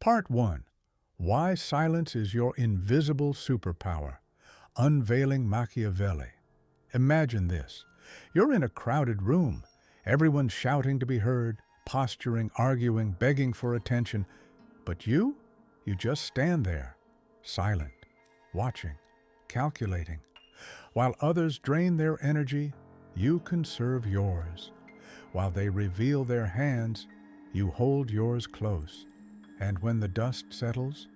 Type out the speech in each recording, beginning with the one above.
Part 1. Why Silence is Your Invisible Superpower. Unveiling Machiavelli. Imagine this. You're in a crowded room. Everyone's shouting to be heard, posturing, arguing, begging for attention. But you just stand there, silent, watching, calculating. While others drain their energy, you conserve yours. While they reveal their hands, you hold yours close. And when the dust settles,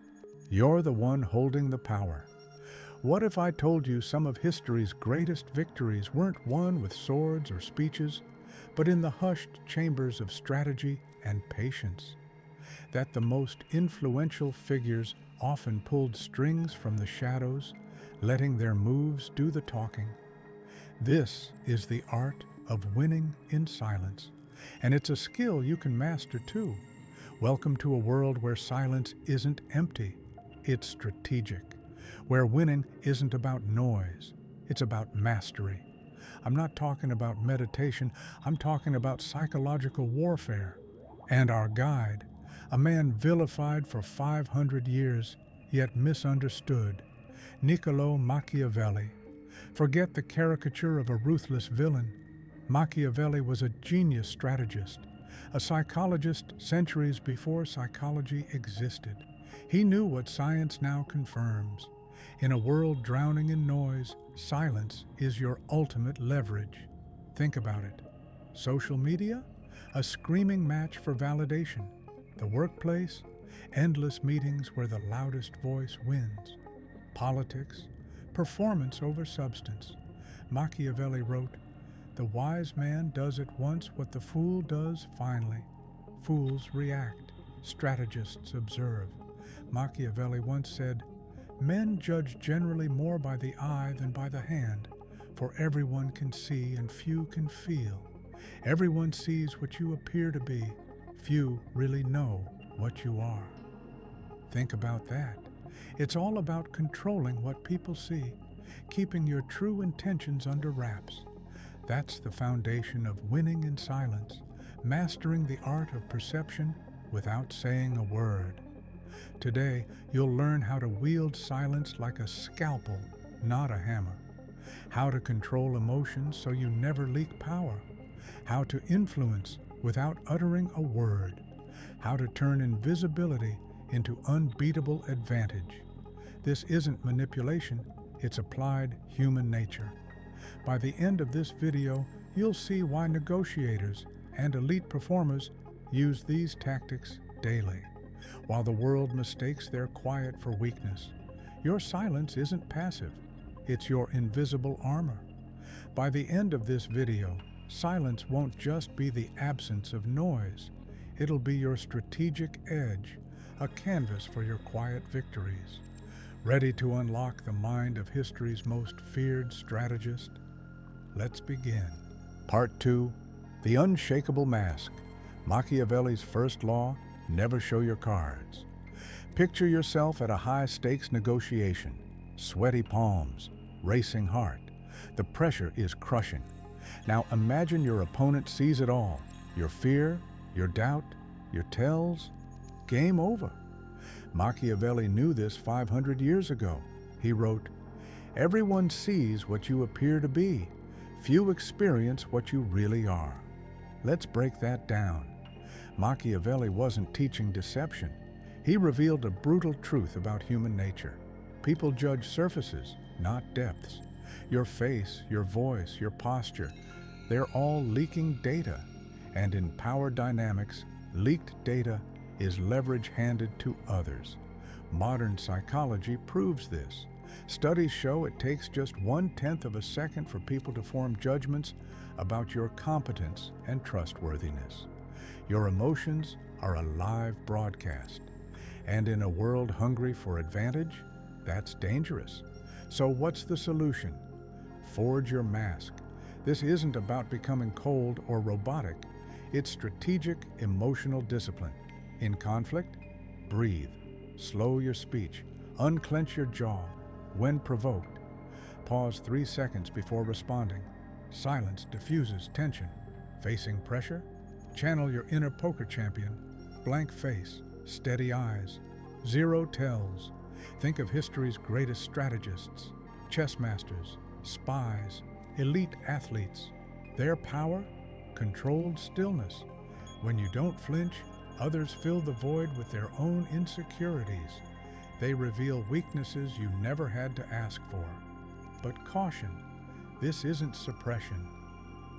you're the one holding the power. What if I told you some of history's greatest victories weren't won with swords or speeches, but in the hushed chambers of strategy and patience? That the most influential figures often pulled strings from the shadows, letting their moves do the talking. This is the art of winning in silence, and it's a skill you can master too. Welcome to a world where silence isn't empty, it's strategic, where winning isn't about noise, it's about mastery. I'm not talking about meditation, I'm talking about psychological warfare. And our guide, a man vilified for 500 years, yet misunderstood, Niccolo Machiavelli. Forget the caricature of a ruthless villain. Machiavelli was a genius strategist, a psychologist centuries before psychology existed. He knew what science now confirms. In a world drowning in noise, silence is your ultimate leverage. Think about it. Social media? A screaming match for validation. The workplace? Endless meetings where the loudest voice wins. Politics? Performance over substance. Machiavelli wrote, "The wise man does at once what the fool does finally. Fools react, strategists observe." Machiavelli once said, "Men judge generally more by the eye than by the hand, for everyone can see and few can feel. Everyone sees what you appear to be, few really know what you are." Think about that. It's all about controlling what people see, keeping your true intentions under wraps. That's the foundation of winning in silence, mastering the art of perception without saying a word. Today, you'll learn how to wield silence like a scalpel, not a hammer. How to control emotions so you never leak power. How to influence without uttering a word. How to turn invisibility into unbeatable advantage. This isn't manipulation, it's applied human nature. By the end of this video, you'll see why negotiators and elite performers use these tactics daily. While the world mistakes their quiet for weakness, your silence isn't passive, it's your invisible armor. By the end of this video, silence won't just be the absence of noise, it'll be your strategic edge, a canvas for your quiet victories. Ready to unlock the mind of history's most feared strategist? Let's begin. Part 2. The Unshakable Mask. Machiavelli's first law: never show your cards. Picture yourself at a high-stakes negotiation. Sweaty palms, racing heart. The pressure is crushing. Now imagine your opponent sees it all. Your fear, your doubt, your tells. Game over. Machiavelli knew this 500 years ago. He wrote, "Everyone sees what you appear to be. Few experience what you really are." Let's break that down. Machiavelli wasn't teaching deception. He revealed a brutal truth about human nature. People judge surfaces, not depths. Your face, your voice, your posture, they're all leaking data. And in power dynamics, leaked data is leverage handed to others. Modern psychology proves this. Studies show it takes just 1/10 of a second for people to form judgments about your competence and trustworthiness. Your emotions are a live broadcast. And in a world hungry for advantage, that's dangerous. So what's the solution? Forge your mask. This isn't about becoming cold or robotic. It's strategic, emotional discipline. In conflict, breathe. Slow your speech. Unclench your jaw. When provoked, pause 3 seconds before responding. Silence diffuses tension. Facing pressure, channel your inner poker champion. Blank face. steady eyes, zero tells. Think of history's greatest strategists, chess masters, spies, elite athletes. Their power? Controlled stillness. When you don't flinch, others fill the void with their own insecurities. They reveal weaknesses you never had to ask for. But caution, this isn't suppression.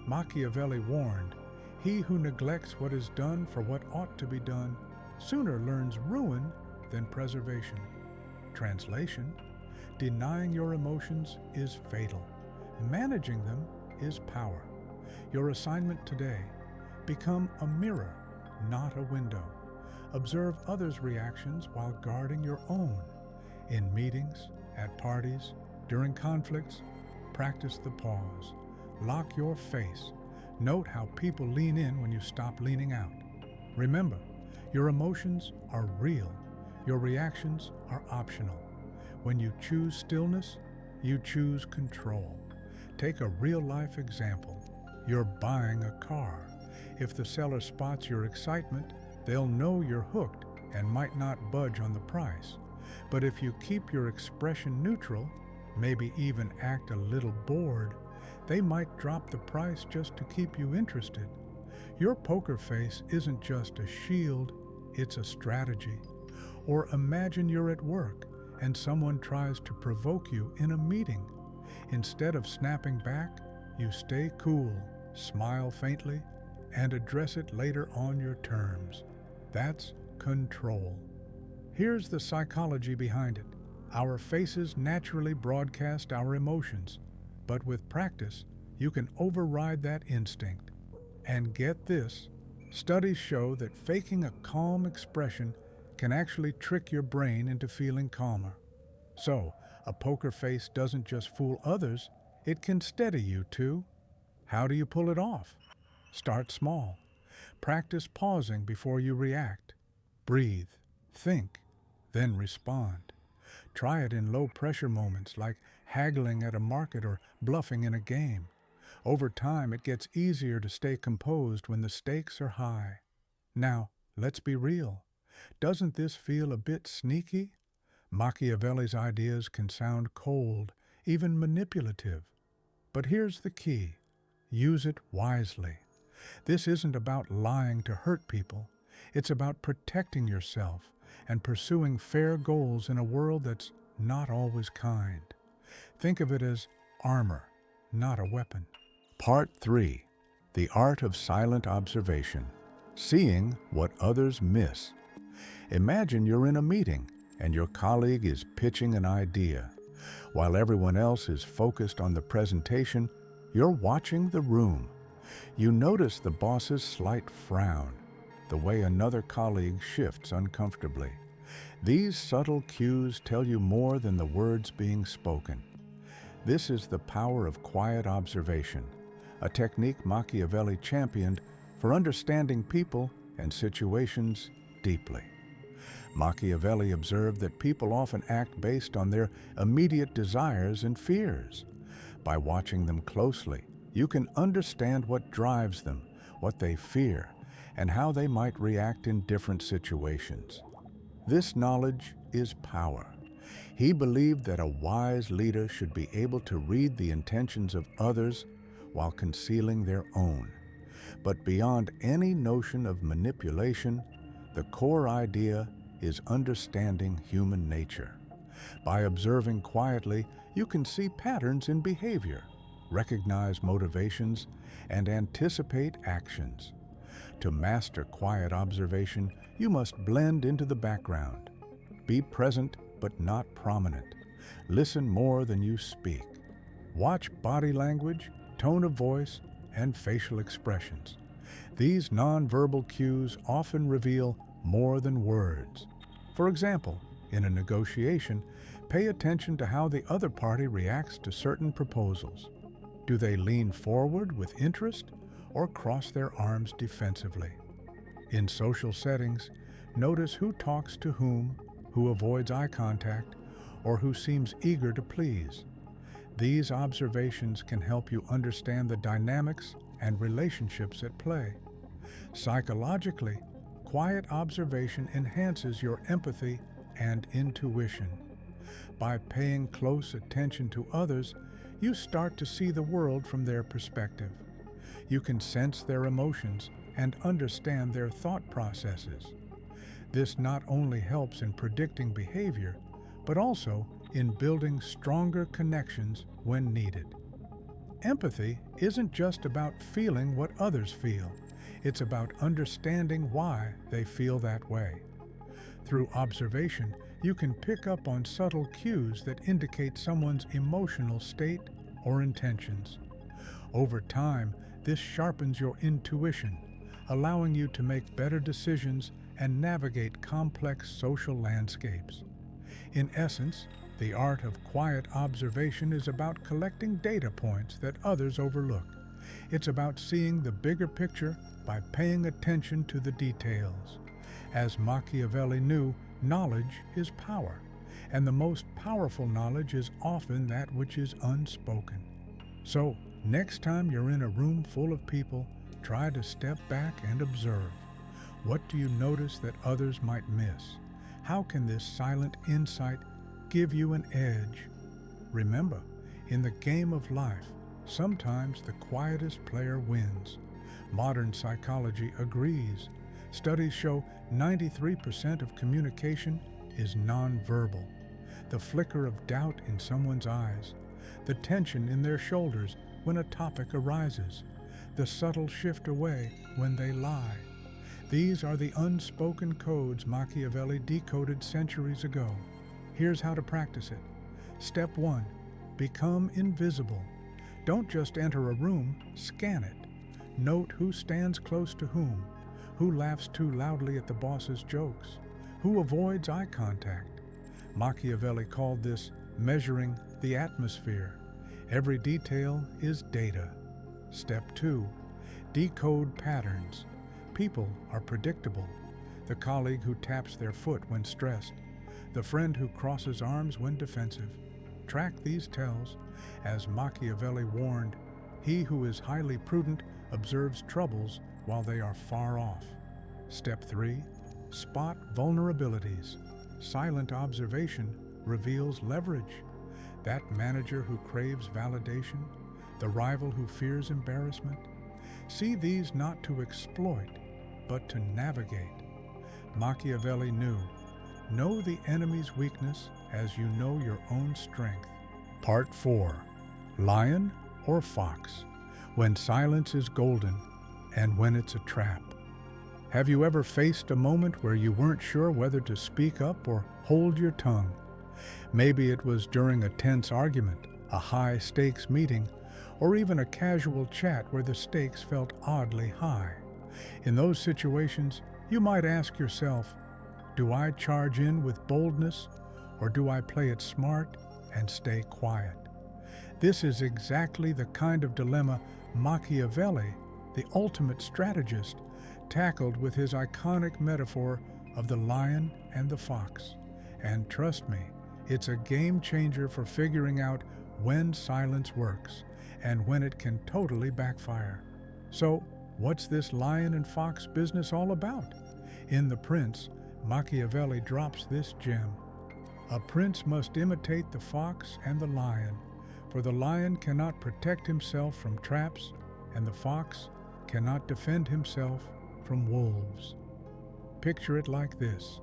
Machiavelli warned, "He who neglects what is done for what ought to be done sooner learns ruin than preservation." Translation, denying your emotions is fatal. Managing them is power. Your assignment today, become a mirror, not a window. Observe others' reactions while guarding your own. In meetings, at parties, during conflicts, practice the pause. Lock your face. Note how people lean in when you stop leaning out. Remember, your emotions are real. Your reactions are optional. When you choose stillness, you choose control. Take a real-life example. You're buying a car. If the seller spots your excitement, they'll know you're hooked and might not budge on the price. But if you keep your expression neutral, maybe even act a little bored, they might drop the price just to keep you interested. Your poker face isn't just a shield, it's a strategy. Or imagine you're at work and someone tries to provoke you in a meeting. Instead of snapping back, you stay cool, smile faintly, and address it later on your terms. That's control. Here's the psychology behind it. Our faces naturally broadcast our emotions, but with practice, you can override that instinct. And get this, studies show that faking a calm expression can actually trick your brain into feeling calmer. So, a poker face doesn't just fool others, it can steady you too. How do you pull it off? Start small. Practice pausing before you react. Breathe, think, then respond. Try it in low-pressure moments like haggling at a market or bluffing in a game. Over time, it gets easier to stay composed when the stakes are high. Now, let's be real. Doesn't this feel a bit sneaky? Machiavelli's ideas can sound cold, even manipulative. But here's the key. Use it wisely. This isn't about lying to hurt people. It's about protecting yourself and pursuing fair goals in a world that's not always kind. Think of it as armor, not a weapon. Part 3. The Art of Silent Observation. Seeing what others miss. Imagine you're in a meeting and your colleague is pitching an idea. While everyone else is focused on the presentation, you're watching the room. You notice the boss's slight frown, the way another colleague shifts uncomfortably. These subtle cues tell you more than the words being spoken. This is the power of quiet observation, a technique Machiavelli championed for understanding people and situations deeply. Machiavelli observed that people often act based on their immediate desires and fears. By watching them closely, you can understand what drives them, what they fear, and how they might react in different situations. This knowledge is power. He believed that a wise leader should be able to read the intentions of others while concealing their own. But beyond any notion of manipulation, the core idea is understanding human nature. By observing quietly, you can see patterns in behavior, recognize motivations, and anticipate actions. To master quiet observation, you must blend into the background. Be present but not prominent. Listen more than you speak. Watch body language, tone of voice, and facial expressions. These nonverbal cues often reveal more than words. For example, in a negotiation, pay attention to how the other party reacts to certain proposals. Do they lean forward with interest or cross their arms defensively? In social settings, notice who talks to whom, who avoids eye contact, or who seems eager to please. These observations can help you understand the dynamics and relationships at play. Psychologically, quiet observation enhances your empathy and intuition. By paying close attention to others, you start to see the world from their perspective. You can sense their emotions and understand their thought processes. This not only helps in predicting behavior, but also in building stronger connections when needed. Empathy isn't just about feeling what others feel. It's about understanding why they feel that way. Through observation, you can pick up on subtle cues that indicate someone's emotional state or intentions. Over time, this sharpens your intuition, allowing you to make better decisions and navigate complex social landscapes. In essence, the art of quiet observation is about collecting data points that others overlook. It's about seeing the bigger picture by paying attention to the details. As Machiavelli knew, knowledge is power, and the most powerful knowledge is often that which is unspoken. So, next time you're in a room full of people, try to step back and observe. What do you notice that others might miss? How can this silent insight give you an edge? Remember, in the game of life, sometimes the quietest player wins. Modern psychology agrees. Studies show 93% of communication is nonverbal. The flicker of doubt in someone's eyes, the tension in their shoulders when a topic arises, the subtle shift away when they lie. These are the unspoken codes Machiavelli decoded centuries ago. Here's how to practice it. Step 1. Become invisible. Don't just enter a room, scan it. Note who stands close to whom, who laughs too loudly at the boss's jokes, who avoids eye contact. Machiavelli called this measuring the atmosphere. Every detail is data. Step 2. Decode patterns. People are predictable. The colleague who taps their foot when stressed, the friend who crosses arms when defensive. Track these tells. As Machiavelli warned, he who is highly prudent observes troubles while they are far off. Step 3. Spot vulnerabilities. Silent observation reveals leverage. That manager who craves validation, the rival who fears embarrassment. See these not to exploit, but to navigate. Machiavelli knew, know the enemy's weakness as you know your own strength. Part 4. Lion or fox? When silence is golden and when it's a trap. Have you ever faced a moment where you weren't sure whether to speak up or hold your tongue? Maybe it was during a tense argument, a high-stakes meeting, or even a casual chat where the stakes felt oddly high. In those situations, you might ask yourself, do I charge in with boldness, or do I play it smart and stay quiet? This is exactly the kind of dilemma Machiavelli, the ultimate strategist, tackled with his iconic metaphor of the lion and the fox. And trust me, it's a game changer for figuring out when silence works and when it can totally backfire. So, what's this lion and fox business all about? In The Prince, Machiavelli drops this gem. A prince must imitate the fox and the lion, for the lion cannot protect himself from traps, and the fox cannot defend himself from wolves. Picture it like this.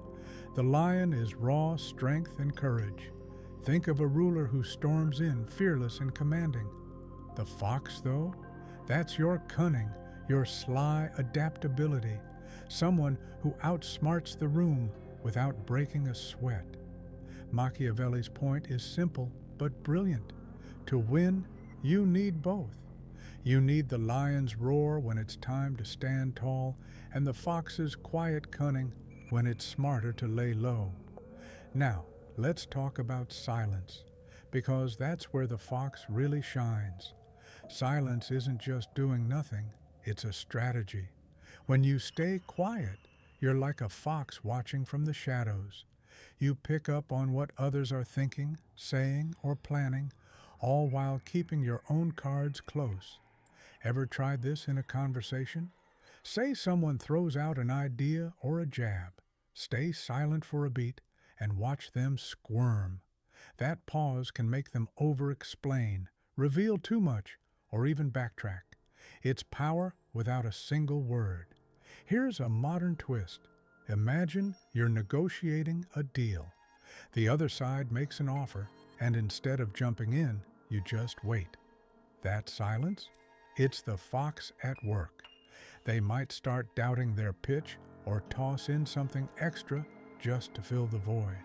The lion is raw strength and courage. Think of a ruler who storms in, fearless and commanding. The fox, though, that's your cunning, your sly adaptability, someone who outsmarts the room without breaking a sweat. Machiavelli's point is simple but brilliant. To win, you need both. You need the lion's roar when it's time to stand tall, and the fox's quiet cunning when it's smarter to lay low. Now, let's talk about silence, because that's where the fox really shines. Silence isn't just doing nothing, it's a strategy. When you stay quiet, you're like a fox watching from the shadows. You pick up on what others are thinking, saying, or planning, all while keeping your own cards close. Ever tried this in a conversation? Say someone throws out an idea or a jab. Stay silent for a beat and watch them squirm. That pause can make them over-explain, reveal too much, or even backtrack. It's power without a single word. Here's a modern twist. Imagine you're negotiating a deal. The other side makes an offer, and instead of jumping in, you just wait. That silence? It's the fox at work. They might start doubting their pitch or toss in something extra just to fill the void.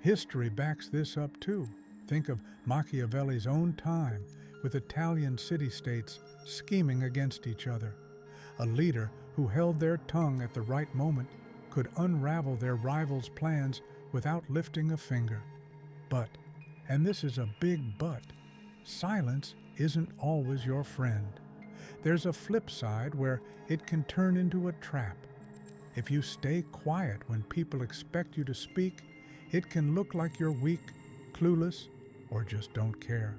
History backs this up too. Think of Machiavelli's own time with Italian city-states scheming against each other. A leader who held their tongue at the right moment could unravel their rivals' plans without lifting a finger. But, and this is a big but, silence isn't always your friend. There's a flip side where it can turn into a trap. If you stay quiet when people expect you to speak, it can look like you're weak, clueless, or just don't care.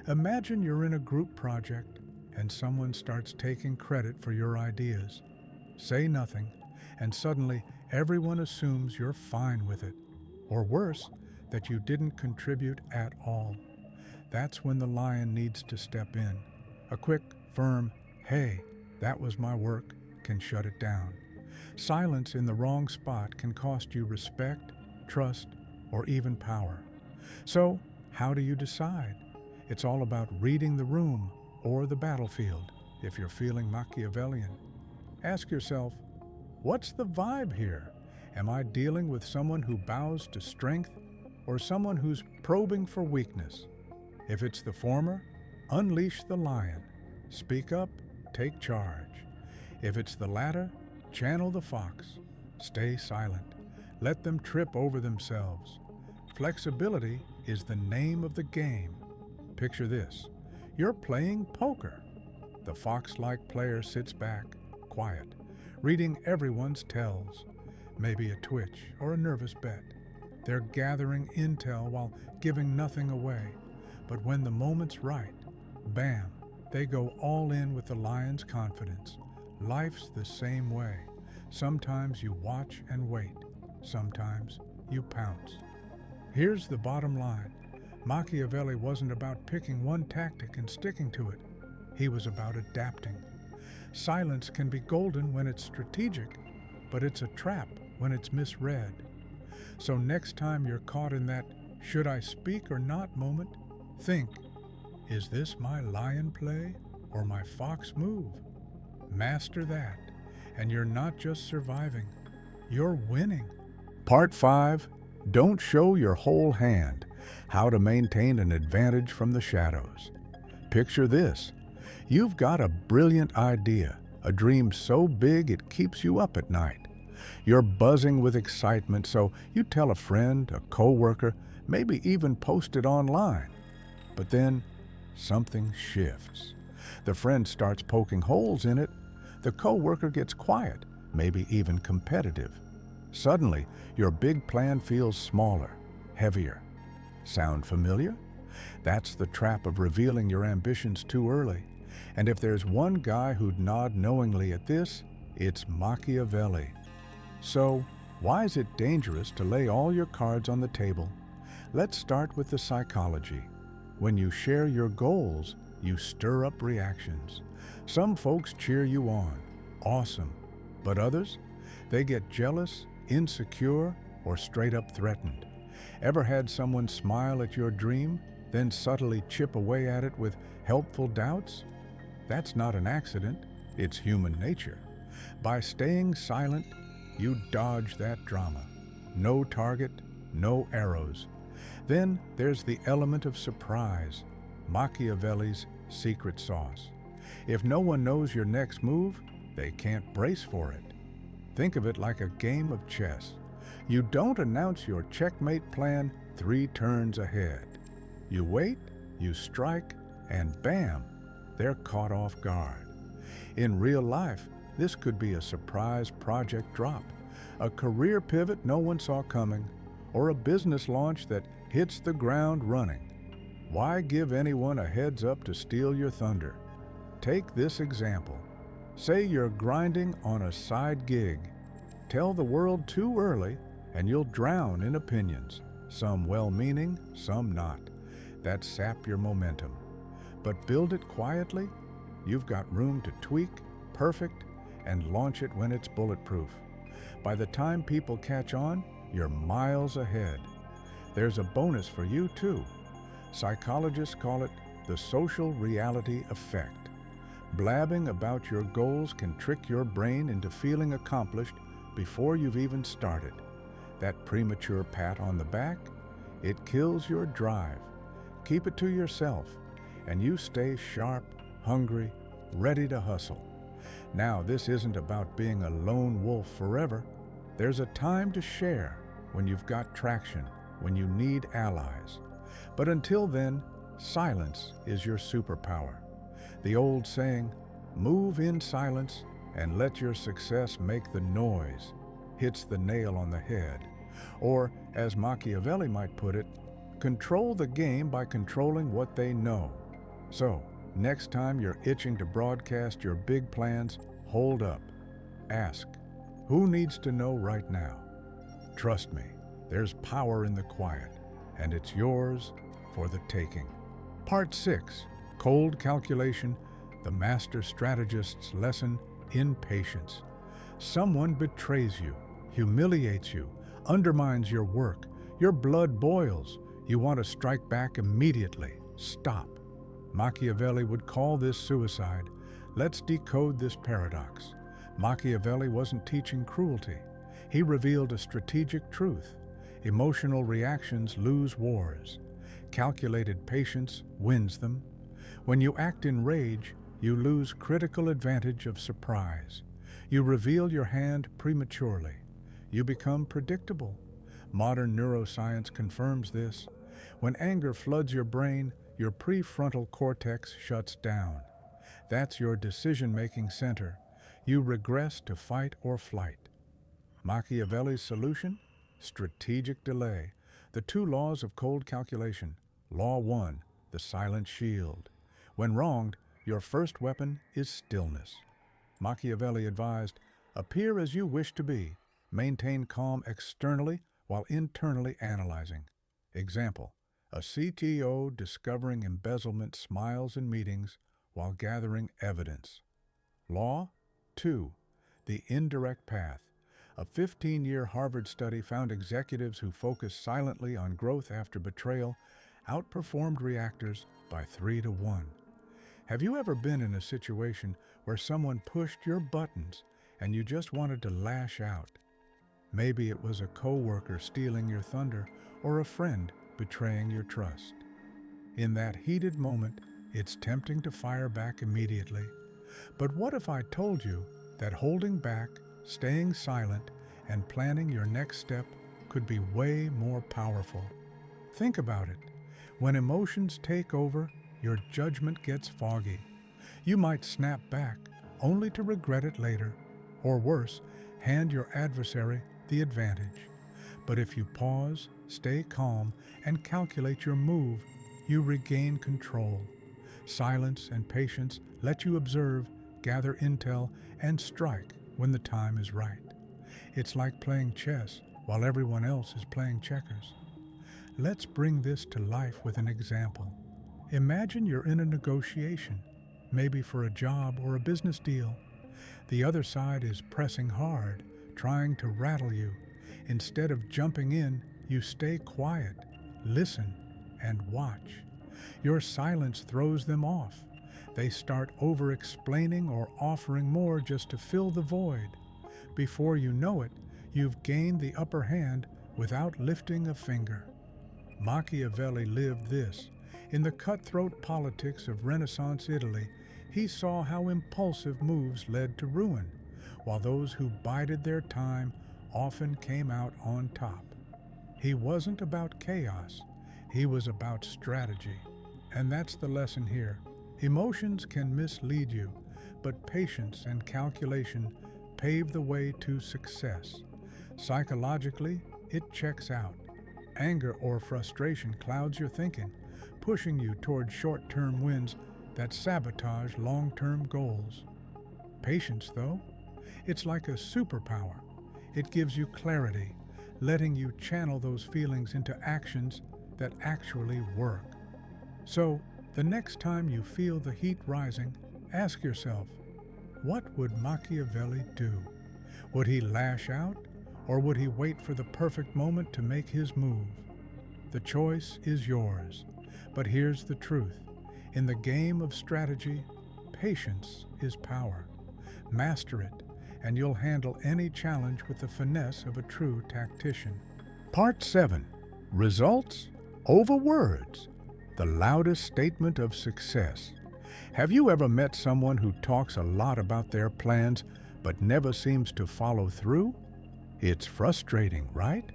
Imagine you're in a group project and someone starts taking credit for your ideas. Say nothing, and suddenly everyone assumes you're fine with it. Or worse, that you didn't contribute at all. That's when the lion needs to step in. A quick, firm, "Hey, that was my work," can shut it down. Silence in the wrong spot can cost you respect, trust, or even power. So, how do you decide? It's all about reading the room or the battlefield, if you're feeling Machiavellian. Ask yourself, what's the vibe here? Am I dealing with someone who bows to strength or someone who's probing for weakness? If it's the former, unleash the lion. Speak up, take charge. If it's the latter, channel the fox. Stay silent. Let them trip over themselves. Flexibility is the name of the game. Picture this. You're playing poker. The fox-like player sits back, quiet, reading everyone's tells, maybe a twitch or a nervous bet. They're gathering intel while giving nothing away. But when the moment's right, bam, they go all in with the lion's confidence. Life's the same way. Sometimes you watch and wait. Sometimes you pounce. Here's the bottom line. Machiavelli wasn't about picking one tactic and sticking to it. He was about adapting. Silence can be golden when it's strategic, but it's a trap when it's misread. So next time you're caught in that should I speak or not moment, think, is this my lion play or my fox move? Master that, and you're not just surviving, you're winning. Part 5, Don't Show Your Whole Hand. How to Maintain an Advantage from the Shadows. Picture this. You've got a brilliant idea, a dream so big it keeps you up at night. You're buzzing with excitement, so you tell a friend, a coworker, maybe even post it online. But then something shifts. The friend starts poking holes in it. The coworker gets quiet, maybe even competitive. Suddenly, your big plan feels smaller, heavier. Sound familiar? That's the trap of revealing your ambitions too early. And if there's one guy who'd nod knowingly at this, it's Machiavelli. So, why is it dangerous to lay all your cards on the table? Let's start with the psychology. When you share your goals, you stir up reactions. Some folks cheer you on. Awesome. But others? They get jealous, insecure, or straight up threatened. Ever had someone smile at your dream, then subtly chip away at it with helpful doubts? That's not an accident, it's human nature. By staying silent, you dodge that drama. No target, no arrows. Then there's the element of surprise, Machiavelli's secret sauce. If no one knows your next move, they can't brace for it. Think of it like a game of chess. You don't announce your checkmate plan 3 turns ahead. You wait, you strike, and bam, they're caught off guard. In real life, this could be a surprise project drop, a career pivot no one saw coming, or a business launch that hits the ground running. Why give anyone a heads up to steal your thunder? Take this example. Say you're grinding on a side gig. Tell the world too early, and you'll drown in opinions, some well-meaning, some not, that sap your momentum. But build it quietly. You've got room to tweak, perfect, and launch it when it's bulletproof. By the time people catch on, you're miles ahead. There's a bonus for you too. Psychologists call it the social reality effect. Blabbing about your goals can trick your brain into feeling accomplished before you've even started. That premature pat on the back, it kills your drive. Keep it to yourself, and you stay sharp, hungry, ready to hustle. Now, this isn't about being a lone wolf forever. There's a time to share when you've got traction, when you need allies. But until then, silence is your superpower. The old saying, move in silence and let your success make the noise, hits the nail on the head. Or, as Machiavelli might put it, control the game by controlling what they know. So, next time you're itching to broadcast your big plans, hold up. Ask, who needs to know right now? Trust me, there's power in the quiet, and it's yours for the taking. Part 6, Cold Calculation, the Master Strategist's Lesson in Patience. Someone betrays you, humiliates you, undermines your work. Your blood boils. You want to strike back immediately. Stop. Machiavelli would call this suicide. Let's decode this paradox. Machiavelli wasn't teaching cruelty. He revealed a strategic truth. Emotional reactions lose wars. Calculated patience wins them. When you act in rage, you lose critical advantage of surprise. You reveal your hand prematurely. You become predictable. Modern neuroscience confirms this. When anger floods your brain, your prefrontal cortex shuts down. That's your decision-making center. You regress to fight or flight. Machiavelli's solution? Strategic delay. The two laws of cold calculation. Law 1, the silent shield. When wronged, your first weapon is stillness. Machiavelli advised, appear as you wish to be. Maintain calm externally while internally analyzing. Example, a CTO discovering embezzlement smiles in meetings while gathering evidence. Law 2, the indirect path. A 15-year Harvard study found executives who focused silently on growth after betrayal outperformed reactors by 3 to 1. Have you ever been in a situation where someone pushed your buttons and you just wanted to lash out? Maybe it was a coworker stealing your thunder or a friend betraying your trust. In that heated moment, it's tempting to fire back immediately. But what if I told you that holding back, staying silent, and planning your next step could be way more powerful? Think about it. When emotions take over, your judgment gets foggy. You might snap back, only to regret it later, or worse, hand your adversary the advantage. But if you pause, stay calm, and calculate your move, you regain control. Silence and patience let you observe, gather intel, and strike when the time is right. It's like playing chess while everyone else is playing checkers. Let's bring this to life with an example. Imagine you're in a negotiation, maybe for a job or a business deal. The other side is pressing hard, trying to rattle you. Instead of jumping in, you stay quiet, listen, and watch. Your silence throws them off. They start over-explaining or offering more just to fill the void. Before you know it, you've gained the upper hand without lifting a finger. Machiavelli lived this. In the cutthroat politics of Renaissance Italy, he saw how impulsive moves led to ruin, while those who bided their time often came out on top. He wasn't about chaos, he was about strategy. And that's the lesson here. Emotions can mislead you, but patience and calculation pave the way to success. Psychologically, it checks out. Anger or frustration clouds your thinking, pushing you toward short-term wins that sabotage long-term goals. Patience, though, it's like a superpower. It gives you clarity, letting you channel those feelings into actions that actually work. So, the next time you feel the heat rising, ask yourself, what would Machiavelli do? Would he lash out, or would he wait for the perfect moment to make his move? The choice is yours. But here's the truth. In the game of strategy, patience is power. Master it, and you'll handle any challenge with the finesse of a true tactician. Part 7. Results over words. The loudest statement of success. Have you ever met someone who talks a lot about their plans but never seems to follow through? It's frustrating, right?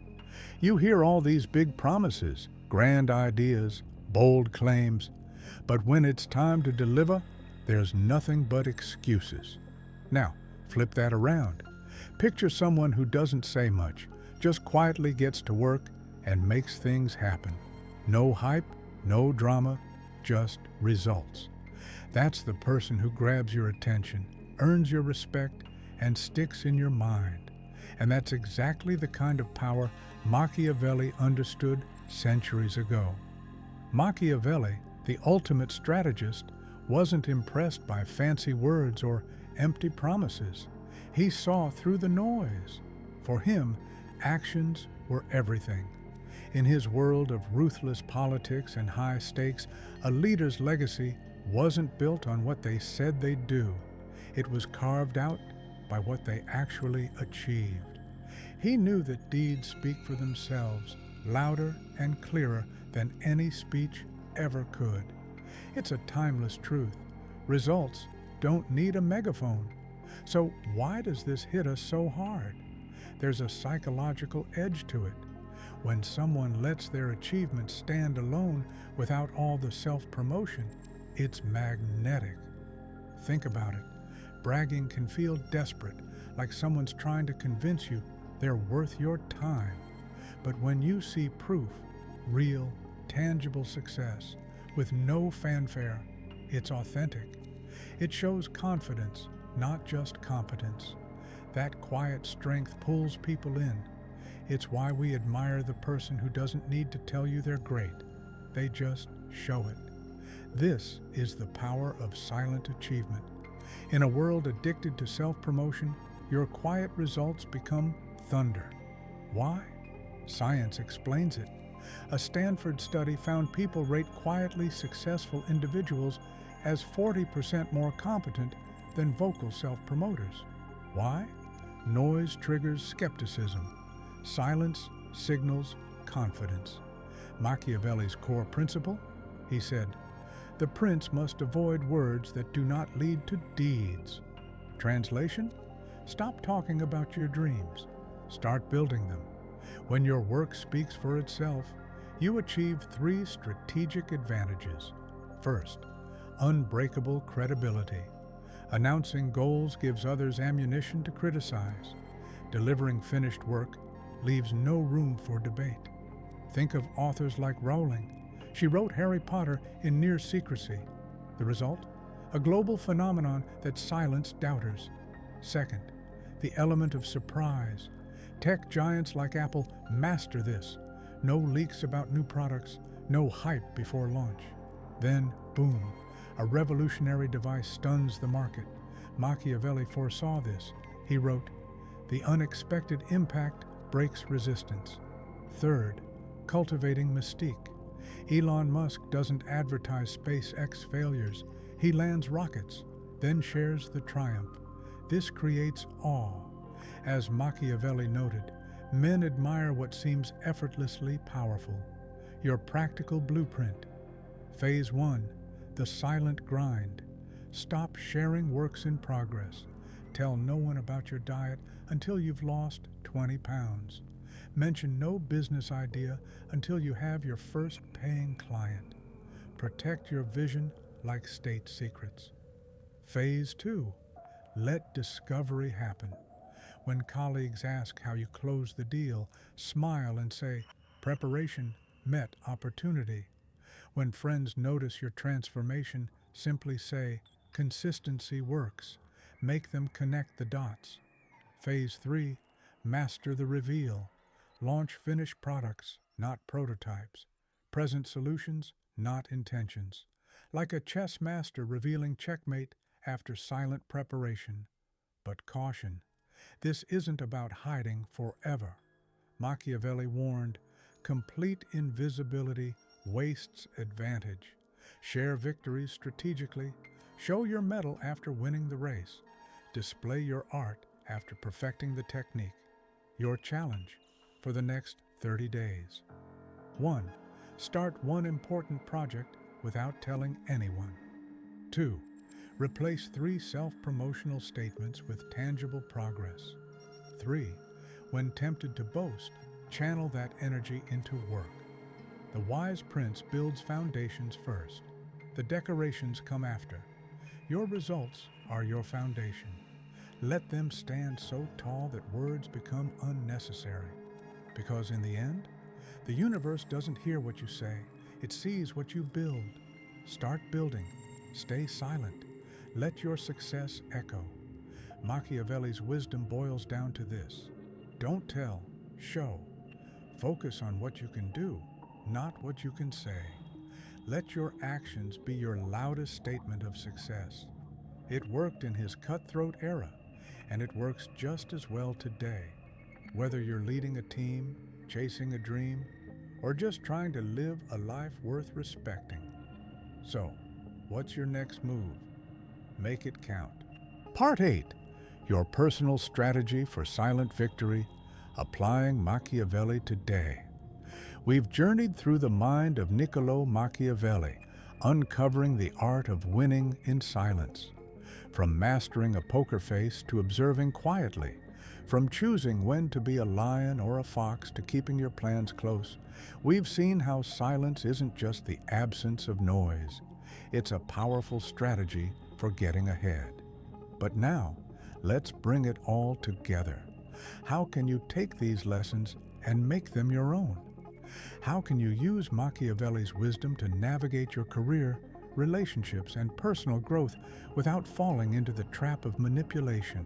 You hear all these big promises, grand ideas, bold claims, but when it's time to deliver, there's nothing but excuses. Now, flip that around. Picture someone who doesn't say much, just quietly gets to work and makes things happen. No hype, no drama, just results. That's the person who grabs your attention, earns your respect, and sticks in your mind. And that's exactly the kind of power Machiavelli understood centuries ago. Machiavelli, the ultimate strategist, wasn't impressed by fancy words or empty promises. He saw through the noise. For him, actions were everything. In his world of ruthless politics and high stakes, a leader's legacy wasn't built on what they said they'd do. It was carved out by what they actually achieved. He knew that deeds speak for themselves, louder and clearer than any speech ever could. It's a timeless truth. Results don't need a megaphone. So why does this hit us so hard? There's a psychological edge to it. When someone lets their achievements stand alone without all the self-promotion, it's magnetic. Think about it. Bragging can feel desperate, like someone's trying to convince you they're worth your time. But when you see proof, real, tangible success, with no fanfare, it's authentic. It shows confidence, not just competence. That quiet strength pulls people in. It's why we admire the person who doesn't need to tell you they're great. They just show it. This is the power of silent achievement. In a world addicted to self-promotion, your quiet results become thunder. Why? Science explains it. A Stanford study found people rate quietly successful individuals as 40% more competent than vocal self-promoters. Why? Noise triggers skepticism. Silence signals confidence. Machiavelli's core principle? He said, "The prince must avoid words that do not lead to deeds." Translation? Stop talking about your dreams. Start building them. When your work speaks for itself, you achieve 3 strategic advantages. First, unbreakable credibility. Announcing goals gives others ammunition to criticize. Delivering finished work leaves no room for debate. Think of authors like Rowling. She wrote Harry Potter in near secrecy. The result? A global phenomenon that silenced doubters. Second, the element of surprise. Tech giants like Apple master this. No leaks about new products, no hype before launch. Then, boom, a revolutionary device stuns the market. Machiavelli foresaw this. He wrote, "The unexpected impact breaks resistance." Third, cultivating mystique. Elon Musk doesn't advertise SpaceX failures. He lands rockets, then shares the triumph. This creates awe. As Machiavelli noted, men admire what seems effortlessly powerful. Your practical blueprint. Phase 1, the silent grind. Stop sharing works in progress. Tell no one about your diet until you've lost 20 pounds. Mention no business idea until you have your first paying client. Protect your vision like state secrets. Phase 2, let discovery happen. When colleagues ask how you closed the deal, smile and say, "Preparation met opportunity." When friends notice your transformation, simply say, "Consistency works." make them connect the dots. Phase 3, master the reveal. Launch finished products, not prototypes. Present solutions, not intentions. Like a chess master revealing checkmate after silent preparation. But caution, this isn't about hiding forever. Machiavelli warned, complete invisibility wastes advantage. Share victories strategically. Show your mettle after winning the race. Display your art after perfecting the technique. Your challenge for the next 30 days. 1. Start one important project without telling anyone. 2. Replace 3 self-promotional statements with tangible progress. 3. When tempted to boast, channel that energy into work. The wise prince builds foundations first. The decorations come after. Your results are your foundation. Let them stand so tall that words become unnecessary. Because in the end, the universe doesn't hear what you say, it sees what you build. Start building. Stay silent. Let your success echo. Machiavelli's wisdom boils down to this. Don't tell, show. Focus on what you can do, not what you can say. Let your actions be your loudest statement of success. It worked in his cutthroat era, and it works just as well today. Whether you're leading a team, chasing a dream, or just trying to live a life worth respecting. So, what's your next move? Make it count. Part 8. Your personal strategy for silent victory, applying Machiavelli today. We've journeyed through the mind of Niccolo Machiavelli, uncovering the art of winning in silence. From mastering a poker face to observing quietly, from choosing when to be a lion or a fox to keeping your plans close, we've seen how silence isn't just the absence of noise. It's a powerful strategy for getting ahead. But now, let's bring it all together. How can you take these lessons and make them your own? How can you use Machiavelli's wisdom to navigate your career, relationships, and personal growth without falling into the trap of manipulation?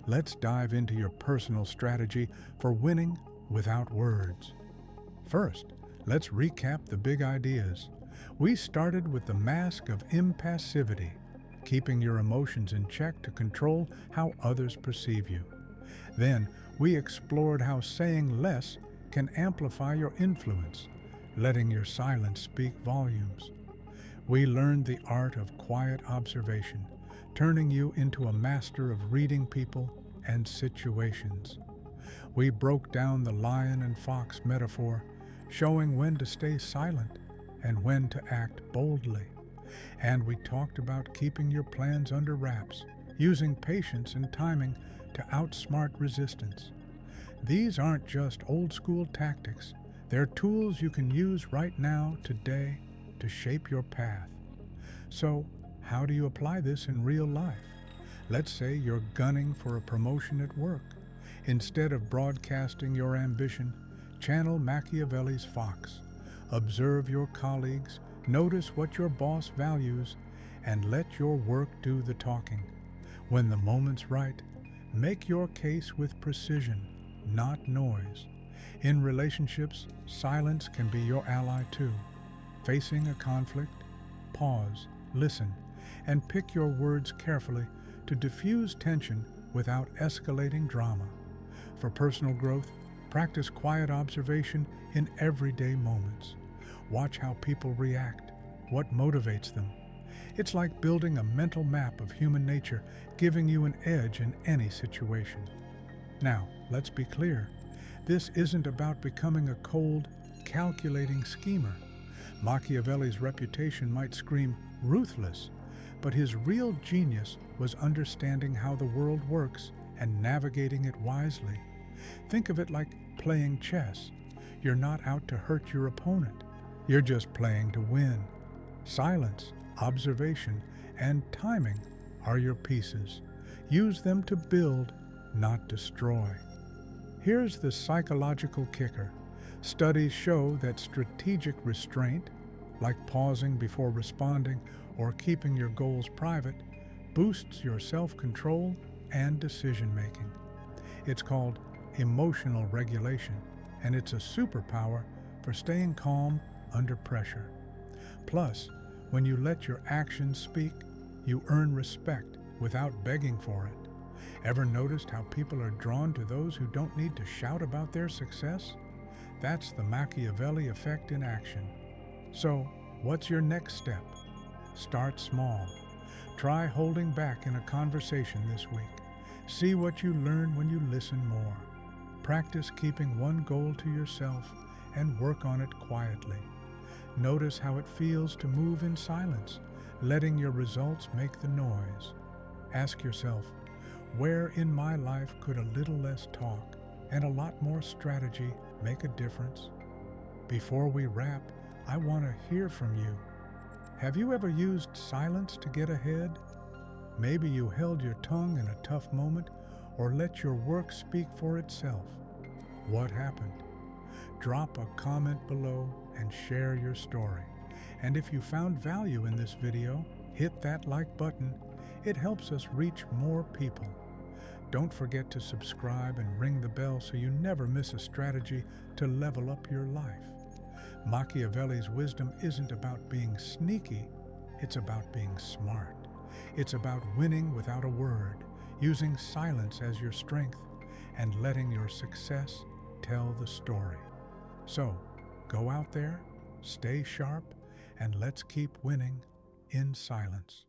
Let's dive into your personal strategy for winning without words. First, let's recap the big ideas. We started with the mask of impassivity, keeping your emotions in check to control how others perceive you. Then, we explored how saying less can amplify your influence, letting your silence speak volumes. We learned the art of quiet observation, turning you into a master of reading people and situations. We broke down the lion and fox metaphor, showing when to stay silent and when to act boldly. And we talked about keeping your plans under wraps, using patience and timing to outsmart resistance. These aren't just old-school tactics. They're tools you can use right now, today, to shape your path. So, how do you apply this in real life? Let's say you're gunning for a promotion at work. Instead of broadcasting your ambition, channel Machiavelli's fox. Observe your colleagues, notice what your boss values, and let your work do the talking. When the moment's right, make your case with precision, not noise. In relationships, silence can be your ally too. Facing a conflict, pause, listen, and pick your words carefully to diffuse tension without escalating drama. For personal growth, practice quiet observation in everyday moments. Watch how people react, what motivates them. It's like building a mental map of human nature, giving you an edge in any situation. Now, let's be clear. This isn't about becoming a cold, calculating schemer. Machiavelli's reputation might scream ruthless, but his real genius was understanding how the world works and navigating it wisely. Think of it like playing chess. You're not out to hurt your opponent. You're just playing to win. Silence, observation, and timing are your pieces. Use them to build, not destroy. Here's the psychological kicker. Studies show that strategic restraint, like pausing before responding or keeping your goals private, boosts your self-control and decision-making. It's called emotional regulation, and it's a superpower for staying calm under pressure. Plus, when you let your actions speak, you earn respect without begging for it. Ever noticed how people are drawn to those who don't need to shout about their success? That's the Machiavelli effect in action. So, what's your next step? Start small. Try holding back in a conversation this week. See what you learn when you listen more. Practice keeping one goal to yourself and work on it quietly. Notice how it feels to move in silence, letting your results make the noise. Ask yourself, where in my life could a little less talk and a lot more strategy make a difference? Before we wrap, I want to hear from you. Have you ever used silence to get ahead? Maybe you held your tongue in a tough moment or let your work speak for itself. What happened? Drop a comment below and share your story. And if you found value in this video, hit that like button. It helps us reach more people. Don't forget to subscribe and ring the bell so you never miss a strategy to level up your life. Machiavelli's wisdom isn't about being sneaky, it's about being smart. It's about winning without a word, using silence as your strength, and letting your success tell the story. So, go out there, stay sharp, and let's keep winning in silence.